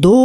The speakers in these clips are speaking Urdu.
2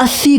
80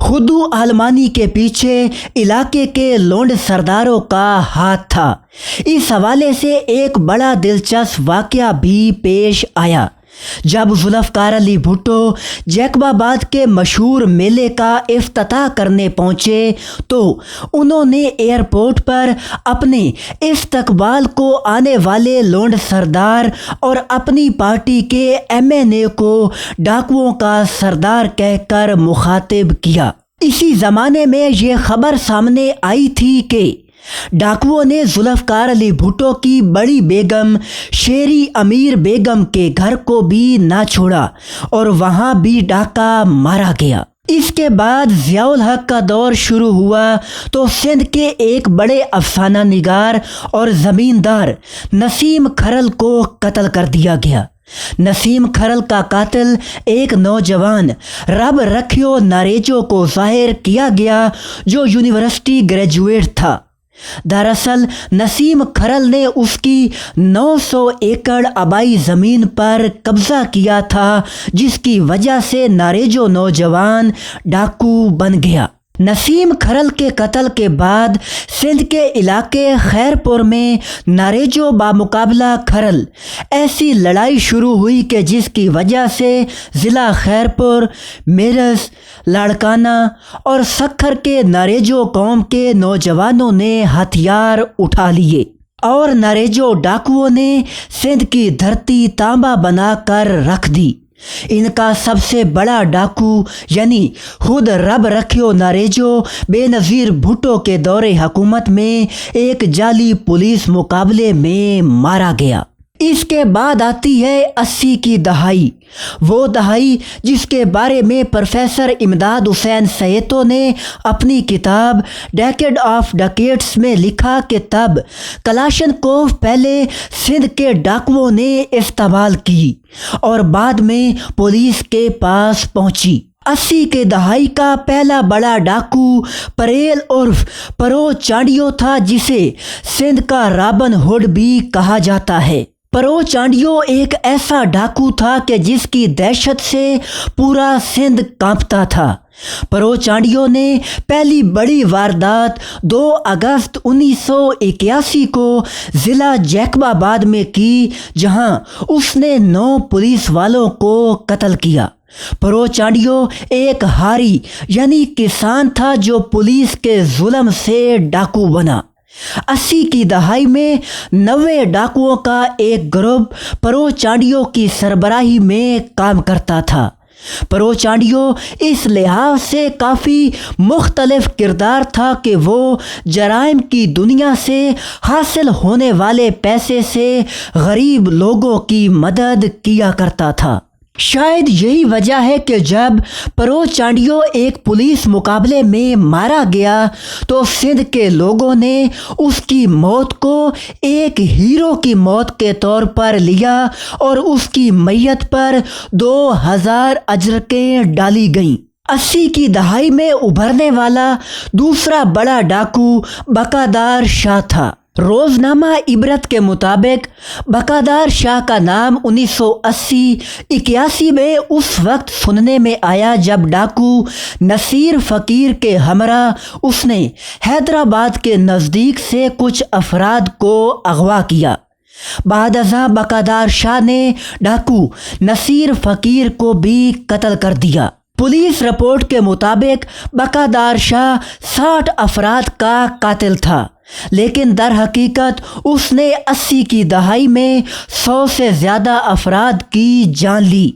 خدو عالمانی کے پیچھے علاقے کے لونڈ سرداروں کا ہاتھ تھا۔ اس حوالے سے ایک بڑا دلچسپ واقعہ بھی پیش آیا۔ جب ذوالفقار علی بھٹو جیکب آباد کے مشہور میلے کا افتتاح کرنے پہنچے تو انہوں نے ایئرپورٹ پر اپنے استقبال کو آنے والے لونڈ سردار اور اپنی پارٹی کے MNA کو ڈاکوؤں کا سردار کہہ کر مخاطب کیا۔ اسی زمانے میں یہ خبر سامنے آئی تھی کہ ڈاکوؤں نے ذوالفقار علی بھٹو کی بڑی بیگم شیری امیر بیگم کے گھر کو بھی نہ چھوڑا اور وہاں بھی ڈاکہ مارا گیا۔ اس کے بعد ضیاء الحق کا دور شروع ہوا تو سندھ کے ایک بڑے افسانہ نگار اور زمیندار نسیم کھرل کو قتل کر دیا گیا۔ نسیم کھرل کا قاتل ایک نوجوان رب رکھیو ناریجو کو ظاہر کیا گیا جو یونیورسٹی گریجویٹ تھا۔ دراصل نسیم کھرل نے اس کی 900 ایکڑ آبائی زمین پر قبضہ کیا تھا، جس کی وجہ سے ناریجو نوجوان ڈاکو بن گیا۔ نسیم کھرل کے قتل کے بعد سندھ کے علاقے خیرپور میں ناریجو بامقابلہ کھرل ایسی لڑائی شروع ہوئی کہ جس کی وجہ سے ضلع خیرپور، میرس، لاڑکانہ اور سکھر کے ناریجو قوم کے نوجوانوں نے ہتھیار اٹھا لیے اور ناریجو ڈاکوؤں نے سندھ کی دھرتی تانبا بنا کر رکھ دی۔ ان کا سب سے بڑا ڈاکو یعنی خود رب رکھیو ناریجو بے نظیر بھٹو کے دور حکومت میں ایک جعلی پولیس مقابلے میں مارا گیا۔ اس کے بعد آتی ہے 80 کی دہائی، وہ دہائی جس کے بارے میں پروفیسر امداد حسین سہیتو نے اپنی کتاب ڈیکیڈ آف ڈکیٹس میں لکھا کہ تب کلاشنکوف پہلے سندھ کے ڈاکوؤں نے استعمال کی اور بعد میں پولیس کے پاس پہنچی۔ 80 کے دہائی کا پہلا بڑا ڈاکو پریل عرف پرو چانڈیو تھا، جسے سندھ کا رابن ہوڈ بھی کہا جاتا ہے۔ پرو چانڈیو ایک ایسا ڈاکو تھا کہ جس کی دہشت سے پورا سندھ کانپتا تھا۔ پرو چانڈیو نے پہلی بڑی واردات 2 اگست 1981 کو ضلع جیکب آباد میں کی، جہاں اس نے 9 پولیس والوں کو قتل کیا۔ پرو چانڈیو ایک ہاری یعنی کسان تھا جو پولیس کے ظلم سے ڈاکو بنا۔ 80 کی دہائی میں 90 ڈاکوؤں کا ایک گروپ پرو چانڈیو کی سربراہی میں کام کرتا تھا۔ پرو چانڈیو اس لحاظ سے کافی مختلف کردار تھا کہ وہ جرائم کی دنیا سے حاصل ہونے والے پیسے سے غریب لوگوں کی مدد کیا کرتا تھا۔ شاید یہی وجہ ہے کہ جب پرو چانڈیو ایک پولیس مقابلے میں مارا گیا تو سندھ کے لوگوں نے اس کی موت کو ایک ہیرو کی موت کے طور پر لیا اور اس کی میت پر 2000 اجرکیں ڈالی گئیں۔ 80 کی دہائی میں ابھرنے والا دوسرا بڑا ڈاکو بقادار شاہ تھا۔ روزنامہ عبرت کے مطابق بقادار شاہ کا نام 1980-81 میں اس وقت سننے میں آیا جب ڈاکو نصیر فقیر کے ہمراہ اس نے حیدرآباد کے نزدیک سے کچھ افراد کو اغوا کیا۔ بعد ازاں بقادار شاہ نے ڈاکو نصیر فقیر کو بھی قتل کر دیا۔ پولیس رپورٹ کے مطابق بقادار شاہ 60 افراد کا قاتل تھا، لیکن در حقیقت اس نے 80 کی دہائی میں 100 سے زیادہ افراد کی جان لی۔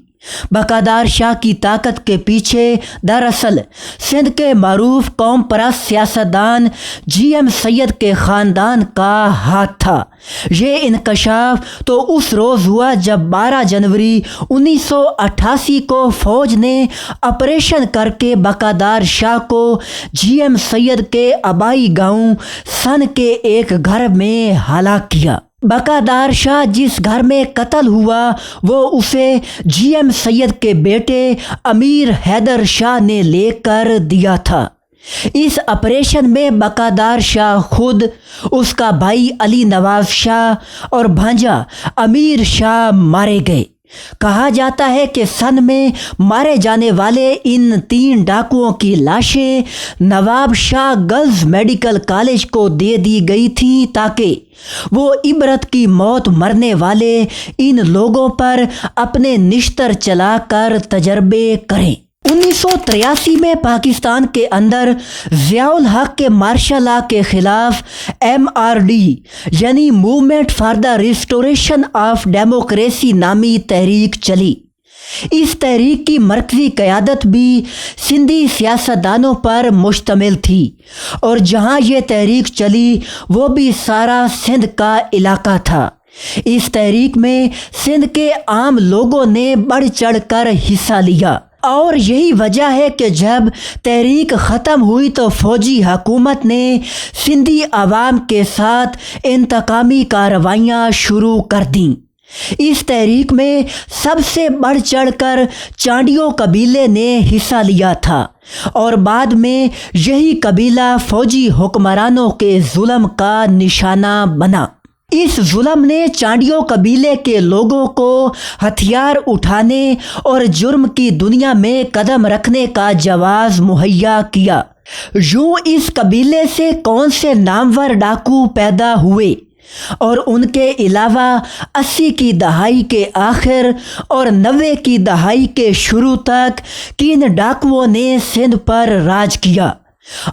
بقادار شاہ کی طاقت کے پیچھے دراصل سندھ کے معروف قوم پرست سیاستدان GM سید کے خاندان کا ہاتھ تھا۔ یہ انکشاف تو اس روز ہوا جب 12 جنوری 1988 کو فوج نے آپریشن کر کے بقادار شاہ کو GM سید کے آبائی گاؤں سن کے ایک گھر میں ہلاک کیا۔ بقادار شاہ جس گھر میں قتل ہوا وہ اسے GM سید کے بیٹے امیر حیدر شاہ نے لے کر دیا تھا۔ اس آپریشن میں بقادار شاہ خود، اس کا بھائی علی نواز شاہ اور بھانجا امیر شاہ مارے گئے۔ کہا جاتا ہے کہ سن میں مارے جانے والے ان 3 ڈاکوؤں کی لاشیں نواب شاہ گرلز میڈیکل کالج کو دے دی گئی تھیں تاکہ وہ عبرت کی موت مرنے والے ان لوگوں پر اپنے نشتر چلا کر تجربے کریں۔ 1983 میں پاکستان کے اندر ضیاء الحق کے مارشل لا کے خلاف MRD یعنی movement for the restoration of democracy نامی تحریک چلی۔ اس تحریک کی مرکزی قیادت بھی سندھی سیاستدانوں پر مشتمل تھی اور جہاں یہ تحریک چلی وہ بھی سارا سندھ کا علاقہ تھا۔ اس تحریک میں سندھ کے عام لوگوں نے بڑھ چڑھ کر حصہ لیا اور یہی وجہ ہے کہ جب تحریک ختم ہوئی تو فوجی حکومت نے سندھی عوام کے ساتھ انتقامی کارروائیاں شروع کر دیں۔ اس تحریک میں سب سے بڑھ چڑھ کر چانڈیو قبیلے نے حصہ لیا تھا اور بعد میں یہی قبیلہ فوجی حکمرانوں کے ظلم کا نشانہ بنا۔ اس ظلم نے چانڈیو قبیلے کے لوگوں کو ہتھیار اٹھانے اور جرم کی دنیا میں قدم رکھنے کا جواز مہیا کیا۔ یوں اس قبیلے سے کون سے نامور ڈاکو پیدا ہوئے اور ان کے علاوہ 80 کی دہائی کے آخر اور 90 کی دہائی کے شروع تک کن ڈاکوؤں نے سندھ پر راج کیا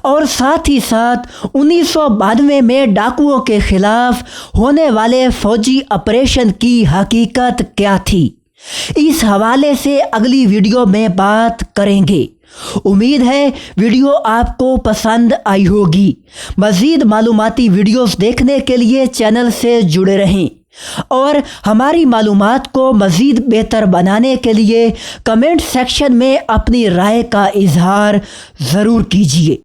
اور ساتھ ہی ساتھ 1992 میں ڈاکوؤں کے خلاف ہونے والے فوجی آپریشن کی حقیقت کیا تھی، اس حوالے سے اگلی ویڈیو میں بات کریں گے۔ امید ہے ویڈیو آپ کو پسند آئی ہوگی۔ مزید معلوماتی ویڈیوز دیکھنے کے لیے چینل سے جڑے رہیں اور ہماری معلومات کو مزید بہتر بنانے کے لیے کمنٹ سیکشن میں اپنی رائے کا اظہار ضرور کیجیے۔